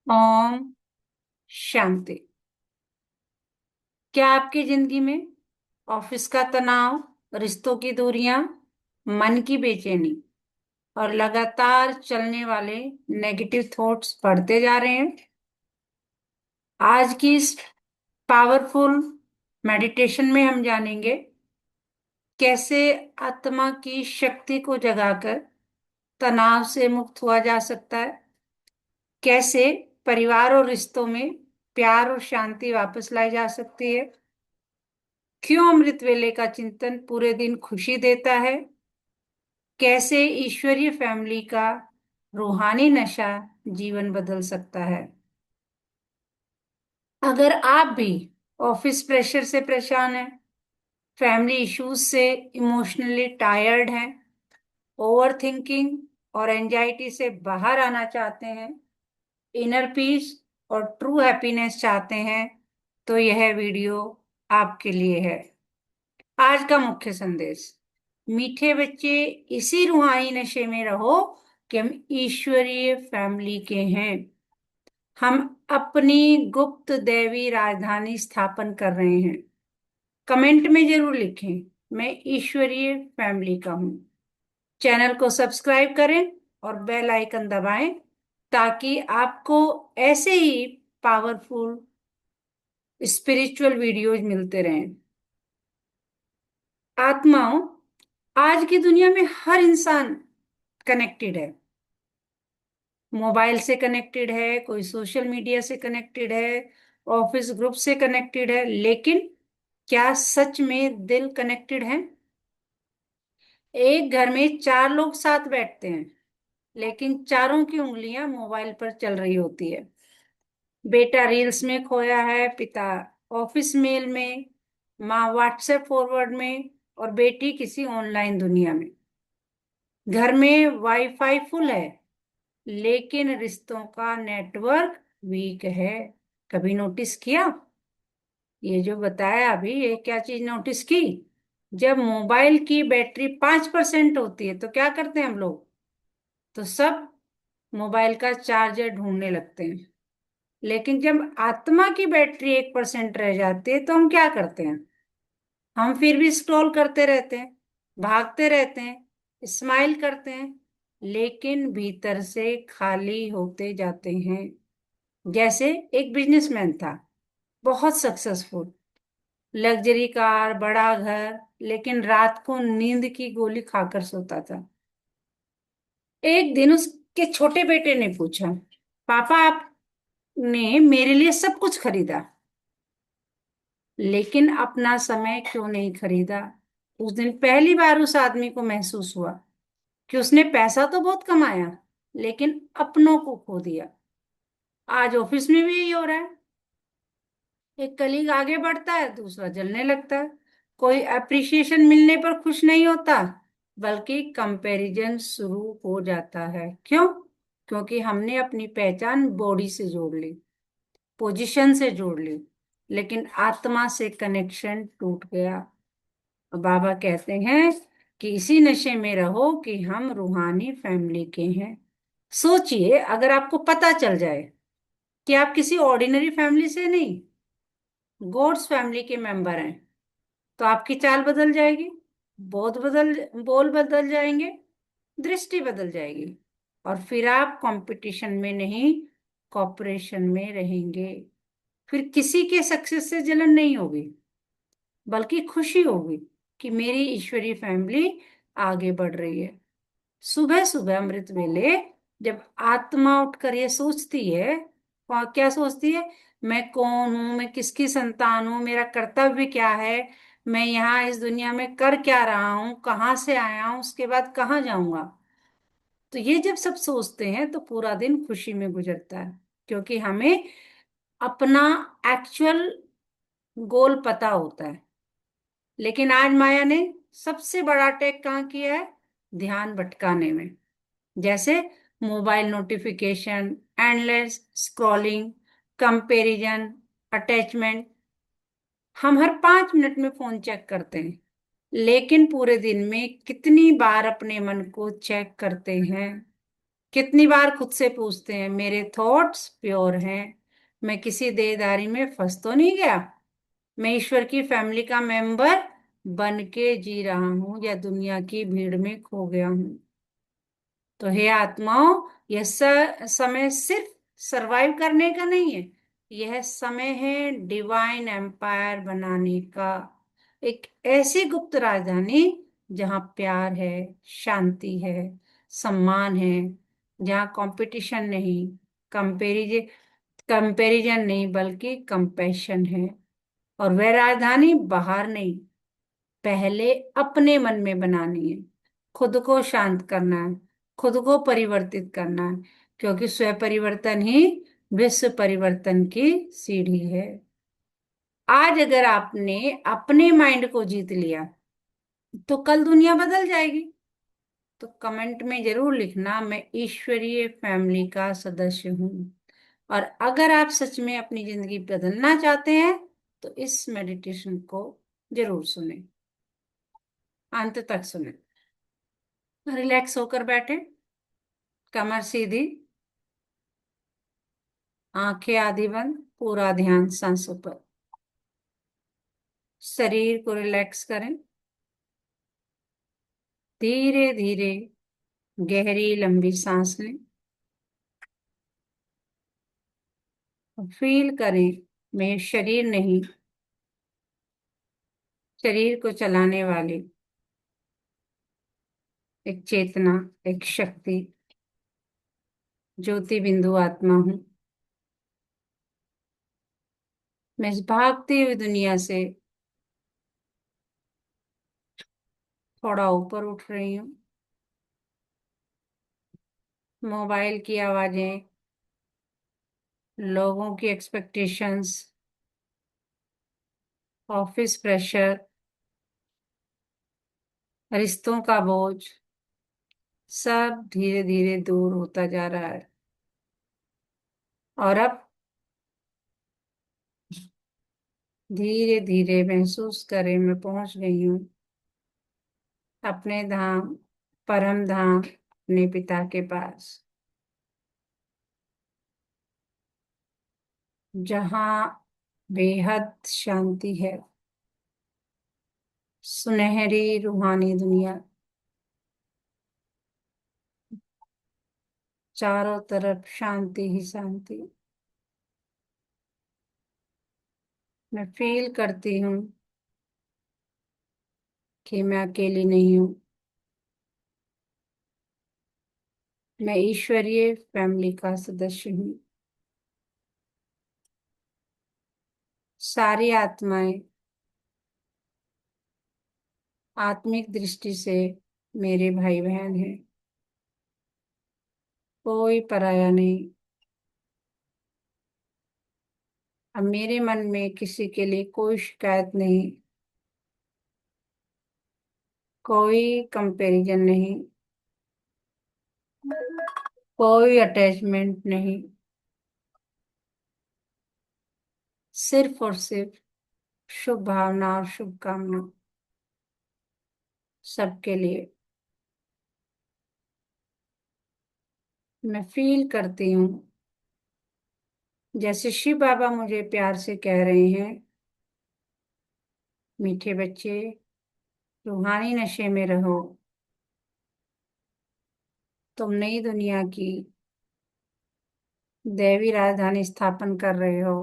ओम शांति। क्या आपकी जिंदगी में ऑफिस का तनाव, रिश्तों की दूरियां, मन की बेचैनी और लगातार चलने वाले नेगेटिव थॉट्स बढ़ते जा रहे हैं? आज की इस पावरफुल मेडिटेशन में हम जानेंगे कैसे आत्मा की शक्ति को जगाकर तनाव से मुक्त हुआ जा सकता है, कैसे परिवार और रिश्तों में प्यार और शांति वापस लाई जा सकती है, क्यों अमृत वेले का चिंतन पूरे दिन खुशी देता है, कैसे ईश्वरीय फैमिली का रूहानी नशा जीवन बदल सकता है। अगर आप भी ऑफिस प्रेशर से परेशान हैं, फैमिली इश्यूज से इमोशनली टायर्ड हैं, ओवर थिंकिंग और एंजाइटी से बाहर आना चाहते हैं, इनर पीस और ट्रू हैप्पीनेस चाहते हैं, तो यह वीडियो आपके लिए है। आज का मुख्य संदेश: मीठे बच्चे, इसी रूहानी नशे में रहो कि हम ईश्वरीय फैमिली के हैं। हम अपनी गुप्त दैवी राजधानी स्थापन कर रहे हैं। कमेंट में जरूर लिखें, मैं ईश्वरीय फैमिली का हूं। चैनल को सब्सक्राइब करें और बेल आइकन दबाएं ताकि आपको ऐसे ही पावरफुल स्पिरिचुअल वीडियोज मिलते रहें। आत्माओं, आज की दुनिया में हर इंसान कनेक्टेड है। मोबाइल से कनेक्टेड है, कोई सोशल मीडिया से कनेक्टेड है, ऑफिस ग्रुप से कनेक्टेड है, लेकिन क्या सच में दिल कनेक्टेड है? एक घर में चार लोग साथ बैठते हैं, लेकिन चारों की उंगलियां मोबाइल पर चल रही होती है। बेटा रील्स में खोया है, पिता ऑफिस मेल में, माँ व्हाट्सएप फॉरवर्ड में और बेटी किसी ऑनलाइन दुनिया में। घर में वाईफाई फुल है, लेकिन रिश्तों का नेटवर्क वीक है। कभी नोटिस किया? ये जो बताया अभी, ये क्या चीज नोटिस की? जब मोबाइल की बैटरी 5% होती है तो क्या करते हैं हम लोग? तो सब मोबाइल का चार्जर ढूंढने लगते हैं। लेकिन जब आत्मा की बैटरी 1% रह जाती है तो हम क्या करते हैं? हम फिर भी स्क्रॉल करते रहते हैं, भागते रहते हैं, स्माइल करते हैं, लेकिन भीतर से खाली होते जाते हैं। जैसे एक बिजनेसमैन था, बहुत सक्सेसफुल, लग्जरी कार, बड़ा घर, लेकिन रात को नींद की गोली खाकर सोता था। एक दिन उसके छोटे बेटे ने पूछा, पापा आपने मेरे लिए सब कुछ खरीदा, लेकिन अपना समय क्यों नहीं खरीदा? उस दिन पहली बार उस आदमी को महसूस हुआ कि उसने पैसा तो बहुत कमाया, लेकिन अपनों को खो दिया। आज ऑफिस में भी यही हो रहा है। एक कलीग आगे बढ़ता है, दूसरा जलने लगता है। कोई अप्रिसिएशन मिलने पर खुश नहीं होता, बल्कि कंपैरिजन शुरू हो जाता है। क्यों? क्योंकि हमने अपनी पहचान बॉडी से जोड़ ली, पोजीशन से जोड़ ली, लेकिन आत्मा से कनेक्शन टूट गया। बाबा कहते हैं कि इसी नशे में रहो कि हम रूहानी फैमिली के हैं। सोचिए, अगर आपको पता चल जाए कि आप किसी ऑर्डिनरी फैमिली से नहीं, गॉड्स फैमिली के मेंबर हैं, तो आपकी चाल बदल जाएगी, बोल बदल जाएंगे, दृष्टि बदल जाएगी, और फिर आप कंपटीशन में नहीं, कॉपरेशन में रहेंगे। फिर किसी के सक्सेस से जलन नहीं होगी, बल्कि खुशी होगी कि मेरी ईश्वरीय फैमिली आगे बढ़ रही है। सुबह सुबह अमृत वेले जब आत्मा उठकर ये सोचती है, और क्या सोचती है? मैं कौन हूं, मैं किसकी संतान हूँ, मेरा कर्तव्य क्या है, मैं यहाँ इस दुनिया में कर क्या रहा हूँ, कहाँ से आया हूँ, उसके बाद कहाँ जाऊंगा। तो ये जब सब सोचते हैं तो पूरा दिन खुशी में गुजरता है, क्योंकि हमें अपना एक्चुअल गोल पता होता है। लेकिन आज माया ने सबसे बड़ा अटैक कहाँ किया है? ध्यान भटकाने में। जैसे mobile notification, endless scrolling, comparison, attachment. हम हर 5 मिनट में फोन चेक करते हैं, लेकिन पूरे दिन में कितनी बार अपने मन को चेक करते हैं? कितनी बार खुद से पूछते हैं, मेरे थॉट्स प्योर हैं, मैं किसी देहधारी में फंस तो नहीं गया, मैं ईश्वर की फैमिली का मेंबर बन के जी रहा हूं या दुनिया की भीड़ में खो गया हूं। तो हे आत्माओं, यह समय सिर्फ सरवाइव करने का नहीं है, यह समय है डिवाइन एम्पायर बनाने का। एक ऐसी गुप्त राजधानी जहां प्यार है, शांति है, सम्मान है, जहां कंपटीशन नहीं, कंपेरिजन कंपेरिजन नहीं, बल्कि कंपैशन है। और वह राजधानी बाहर नहीं, पहले अपने मन में बनानी है। खुद को शांत करना है, खुद को परिवर्तित करना है, क्योंकि स्व परिवर्तन ही विश्व परिवर्तन की सीढ़ी है। आज अगर आपने अपने माइंड को जीत लिया तो कल दुनिया बदल जाएगी। तो कमेंट में जरूर लिखना, मैं ईश्वरीय फैमिली का सदस्य हूँ। और अगर आप सच में अपनी जिंदगी बदलना चाहते हैं तो इस मेडिटेशन को जरूर सुने, अंत तक सुने। रिलैक्स होकर बैठे, कमर सीधी, आंखें आधी बंद, पूरा ध्यान सांसों पर। शरीर को रिलैक्स करें, धीरे धीरे गहरी लंबी सांस लें और फील करें, मैं शरीर नहीं, शरीर को चलाने वाली एक चेतना, एक शक्ति, ज्योति बिंदु आत्मा हूं। मैं इस भागती हुई दुनिया से थोड़ा ऊपर उठ रही हूँ। मोबाइल की आवाजें, लोगों की एक्सपेक्टेशंस, ऑफिस प्रेशर, रिश्तों का बोझ, सब धीरे धीरे दूर होता जा रहा है। और अब धीरे धीरे महसूस करें, मैं पहुंच गई हूँ अपने धाम, परम धाम, अपने पिता के पास, जहाँ बेहद शांति है, सुनहरी रूहानी दुनिया, चारों तरफ शांति ही शांति। मैं फील करती हूँ कि मैं अकेली नहीं हूँ, मैं ईश्वरीय फैमिली का सदस्य हूँ। सारी आत्माएं आत्मिक दृष्टि से मेरे भाई बहन हैं, कोई पराया नहीं। अब मेरे मन में किसी के लिए कोई शिकायत नहीं, कोई कंपैरिजन नहीं, कोई अटैचमेंट नहीं, सिर्फ और सिर्फ शुभ भावना और शुभकामना सबके लिए। मैं फील करती हूँ जैसे शिव बाबा मुझे प्यार से कह रहे हैं, मीठे बच्चे, रूहानी नशे में रहो, तुम नई दुनिया की दैवी राजधानी स्थापन कर रहे हो।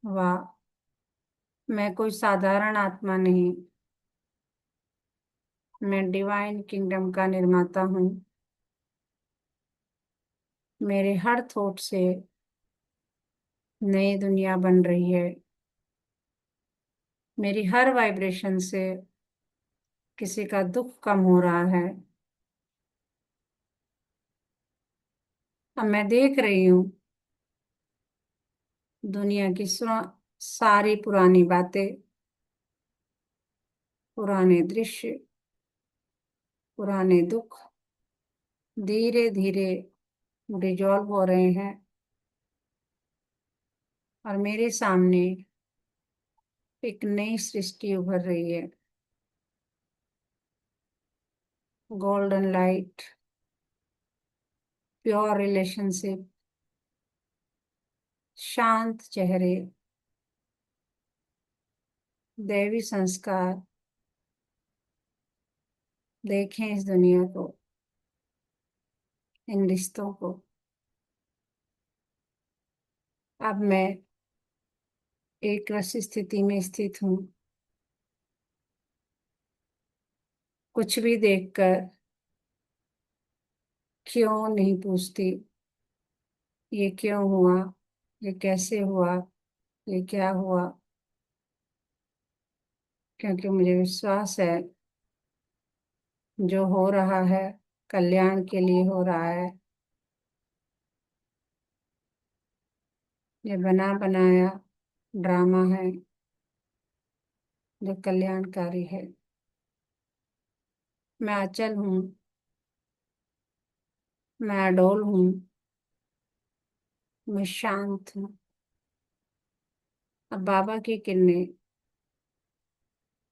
वाह, मैं कोई साधारण आत्मा नहीं, मैं डिवाइन किंगडम का निर्माता हूँ। मेरे हर थॉट से नई दुनिया बन रही है, मेरी हर वाइब्रेशन से किसी का दुख कम हो रहा है। अब मैं देख रही हूँ दुनिया की सारी पुरानी बातें, पुराने दृश्य, पुराने दुख धीरे धीरे डिजॉल्व हो रहे हैं और मेरे सामने एक नई सृष्टि उभर रही है। गोल्डन लाइट, प्योर रिलेशनशिप, शांत चेहरे, दैवी संस्कार। देखें इस दुनिया को, इन रिश्तों को। अब मैं एक रस स्थिति में स्थित हूँ। कुछ भी देखकर क्यों नहीं पूछती, ये क्यों हुआ, ये कैसे हुआ, ये क्या हुआ, क्योंकि मुझे विश्वास है जो हो रहा है कल्याण के लिए हो रहा है। ये बना बनाया ड्रामा है जो कल्याणकारी है। मैं अचल हूँ, मैं अडोल हूँ, मैं शांत हूँ। अब बाबा की किरणें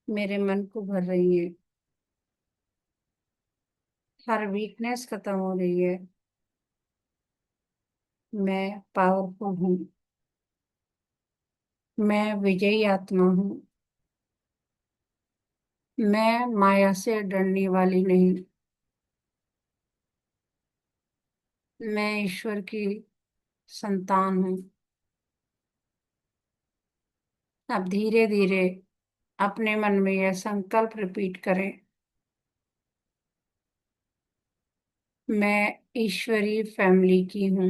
मेरे मन को भर रही हैं। हर वीकनेस खत्म हो रही है। मैं पावरफुल हूँ। मैं विजयी आत्मा हूँ। मैं माया से डरने वाली नहीं। मैं ईश्वर की संतान हूँ। अब धीरे धीरे अपने मन में यह संकल्प रिपीट करें। मैं ईश्वरीय फैमिली की हूँ।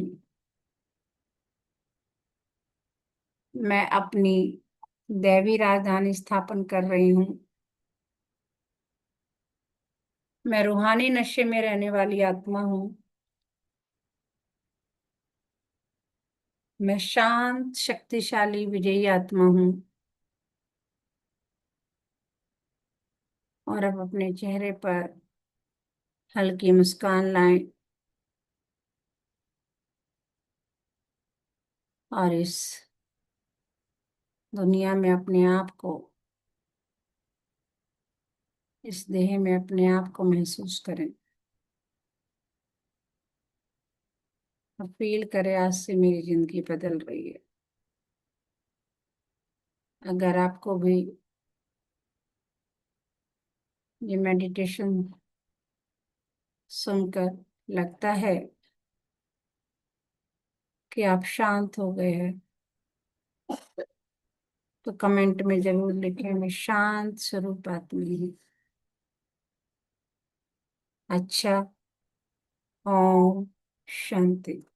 मैं अपनी दैवी राजधानी स्थापन कर रही हूँ। मैं रूहानी नशे में रहने वाली आत्मा हूँ। मैं शांत शक्तिशाली विजयी आत्मा हूँ। और अब अपने चेहरे पर हल्की मुस्कान लाएं और इस दुनिया में अपने आप को, इस देह में अपने आप को महसूस करें। और फील करें आज से मेरी जिंदगी बदल रही है। अगर आपको भी ये मेडिटेशन सुनकर लगता है कि आप शांत हो गए हैं, तो कमेंट में जरूर लिखें, मैं शांत स्वरूप आत्मा हूँ। अच्छा। ओम शांति।